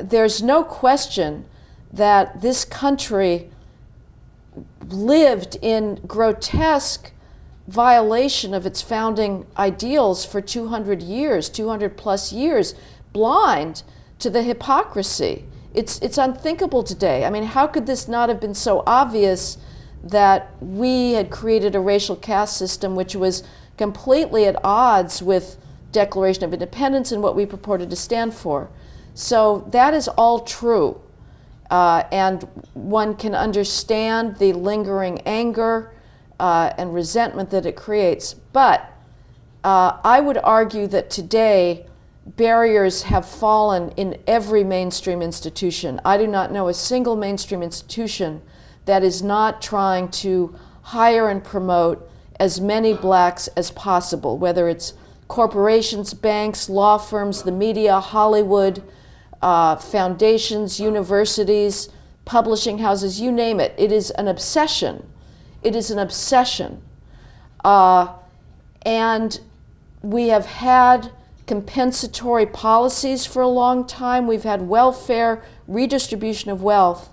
there's no question that this country lived in grotesque violation of its founding ideals for 200 years, 200 plus years, blind to the hypocrisy. It's unthinkable today. I mean, how could this not have been so obvious that we had created a racial caste system which was completely at odds with Declaration of Independence and what we purported to stand for? So that is all true. And one can understand the lingering anger and resentment that it creates. But I would argue that today barriers have fallen in every mainstream institution. I do not know a single mainstream institution that is not trying to hire and promote as many blacks as possible, whether it's corporations, banks, law firms, the media, Hollywood, foundations, universities, publishing houses, you name it. It is an obsession. It is an obsession. And we have had compensatory policies for a long time. We've had welfare, redistribution of wealth.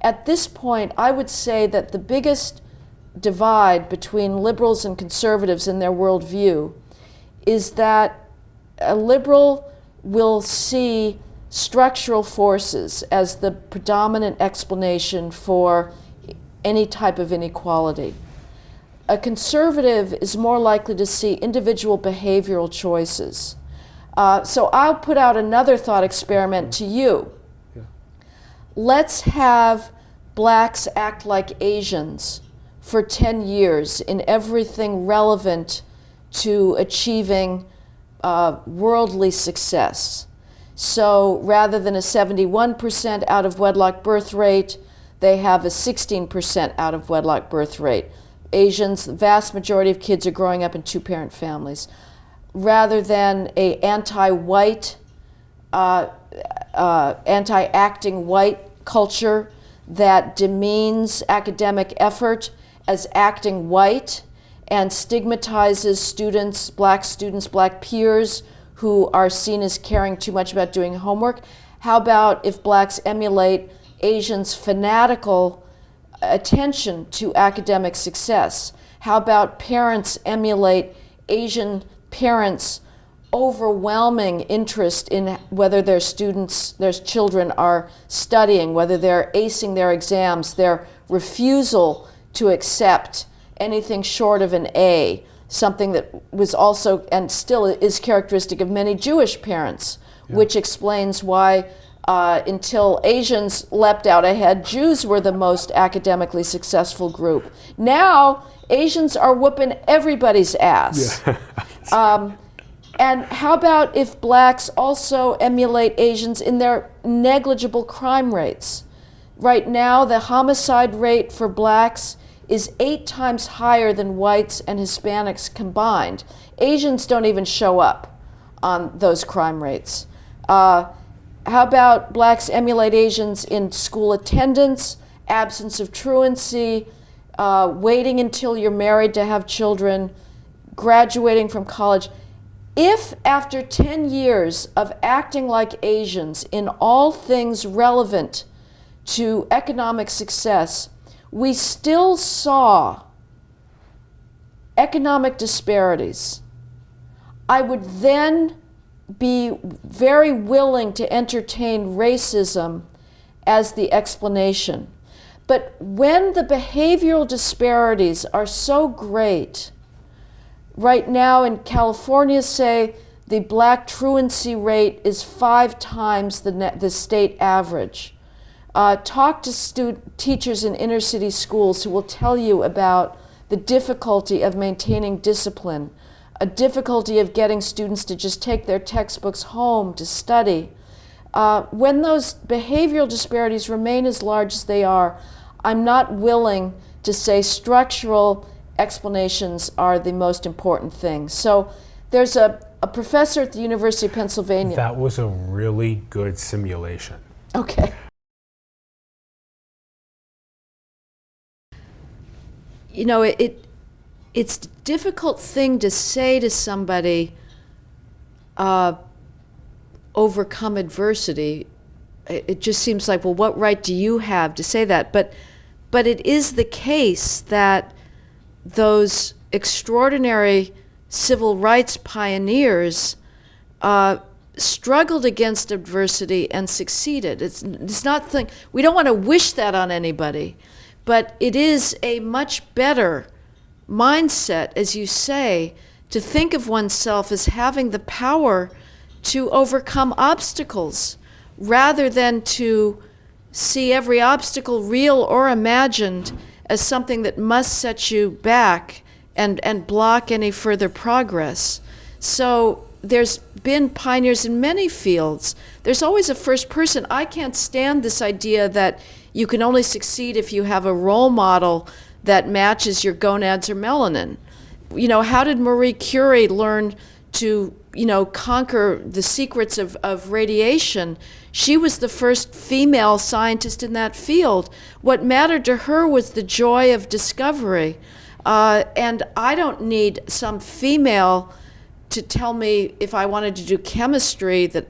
At this point, I would say that the biggest divide between liberals and conservatives in their worldview is that a liberal will see structural forces as the predominant explanation for any type of inequality. A conservative is more likely to see individual behavioral choices. So I'll put out another thought experiment to you. Yeah. Let's have blacks act like Asians for 10 years in everything relevant to achieving worldly success. So rather than a 71% out of wedlock birth rate, they have a 16% out of wedlock birth rate. Asians, the vast majority of kids are growing up in two-parent families. Rather than a anti-white, anti-acting white culture that demeans academic effort as acting white and stigmatizes students, black peers who are seen as caring too much about doing homework. How about if blacks emulate Asians' fanatical attention to academic success? How about parents emulate Asian parents' overwhelming interest in whether their children are studying, whether they're acing their exams, their refusal to accept anything short of an A, something that was also and still is characteristic of many Jewish parents, which explains why until Asians leapt out ahead, Jews were the most academically successful group. Now, Asians are whooping everybody's ass. Yeah. And how about if blacks also emulate Asians in their negligible crime rates? Right now, the homicide rate for blacks is 8 times higher than whites and Hispanics combined. Asians don't even show up on those crime rates. How about blacks emulate Asians in school attendance, absence of truancy, waiting until you're married to have children, graduating from college? If after 10 years of acting like Asians in all things relevant to economic success, we still saw economic disparities, I would then be very willing to entertain racism as the explanation. But when the behavioral disparities are so great, right now in California, say, the black truancy rate is 5 times the state average. Talk to teachers in inner city schools who will tell you about the difficulty of maintaining discipline, a difficulty of getting students to just take their textbooks home to study. When those behavioral disparities remain as large as they are, I'm not willing to say structural explanations are the most important thing. So there's a professor at the University of Pennsylvania. That was a really good simulation. Okay. You know, it's a difficult thing to say to somebody, overcome adversity, it just seems like, well, what right do you have to say that? But it is the case that those extraordinary civil rights pioneers struggled against adversity and succeeded. It's not we don't want to wish that on anybody, but it is a much better mindset, as you say, to think of oneself as having the power to overcome obstacles rather than to see every obstacle, real or imagined, as something that must set you back and block any further progress. So there's been pioneers in many fields. There's always a first person. I can't stand this idea that you can only succeed if you have a role model that matches your gonads or melanin. You know, how did Marie Curie learn to, conquer the secrets of radiation? She was the first female scientist in that field. What mattered to her was the joy of discovery. And I don't need some female to tell me if I wanted to do chemistry that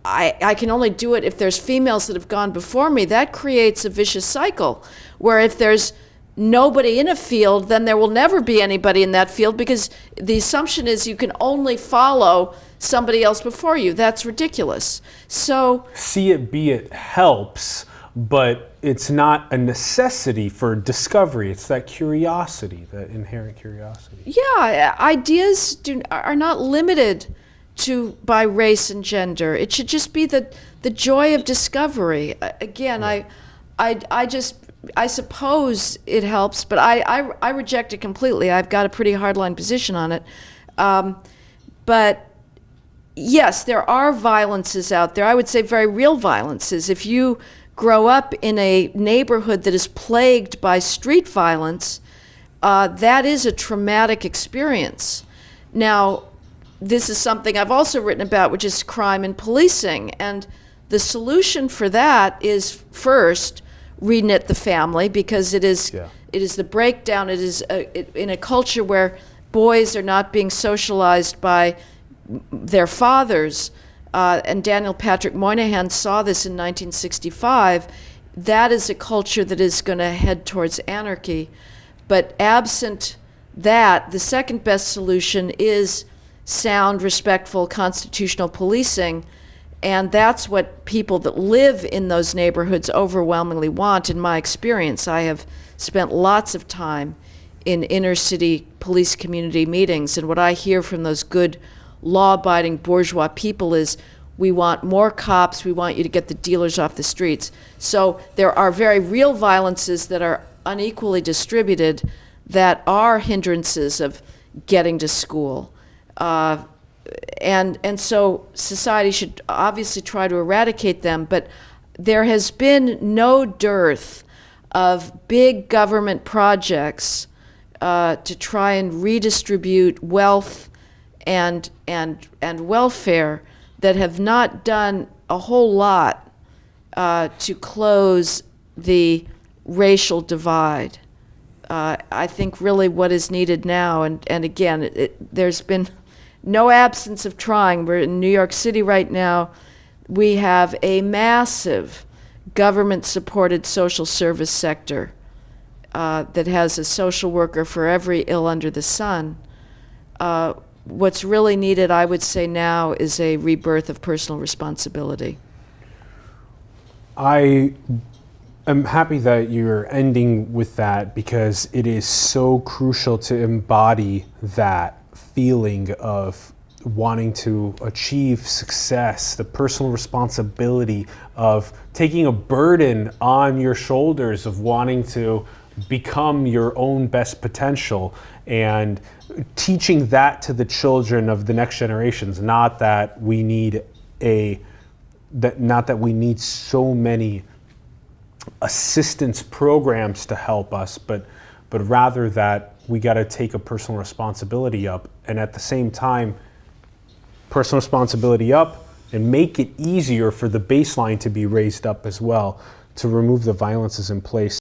I can only do it if there's females that have gone before me. That creates a vicious cycle where if there's nobody in a field, then there will never be anybody in that field, because the assumption is you can only follow somebody else before you. That's ridiculous. So see it, be it helps, but it's not a necessity for discovery. It's that curiosity, that inherent curiosity. Yeah, ideas are not limited by race and gender. It should just be the joy of discovery. Again, I suppose it helps, but I reject it completely. I've got a pretty hardline position on it. But yes, there are violences out there. I would say very real violences. If you grow up in a neighborhood that is plagued by street violence, that is a traumatic experience. Now, this is something I've also written about, which is crime and policing. And the solution for that is, first, reknit the family, because it is the breakdown. It is in a culture where boys are not being socialized by their fathers, and Daniel Patrick Moynihan saw this in 1965. That is a culture that is going to head towards anarchy. But absent that, the second best solution is sound, respectful, constitutional policing. And that's what people that live in those neighborhoods overwhelmingly want, in my experience. I have spent lots of time in inner city police community meetings, and what I hear from those good law-abiding bourgeois people is, we want more cops, we want you to get the dealers off the streets. So there are very real violences that are unequally distributed that are hindrances of getting to school. And so society should obviously try to eradicate them, but there has been no dearth of big government projects to try and redistribute wealth and welfare that have not done a whole lot to close the racial divide. I think really what is needed now, and again, there's been no absence of trying. We're in New York City right now. We have a massive government-supported social service sector that has a social worker for every ill under the sun. What's really needed, I would say now, is a rebirth of personal responsibility. I am happy that you're ending with that, because it is so crucial to embody that feeling of wanting to achieve success, the personal responsibility of taking a burden on your shoulders of wanting to become your own best potential, and teaching that to the children of the next generations. Not that we need so many assistance programs to help us, but rather that we got to take a personal responsibility up, and at the same time, personal responsibility up and make it easier for the baseline to be raised up as well, to remove the violences in place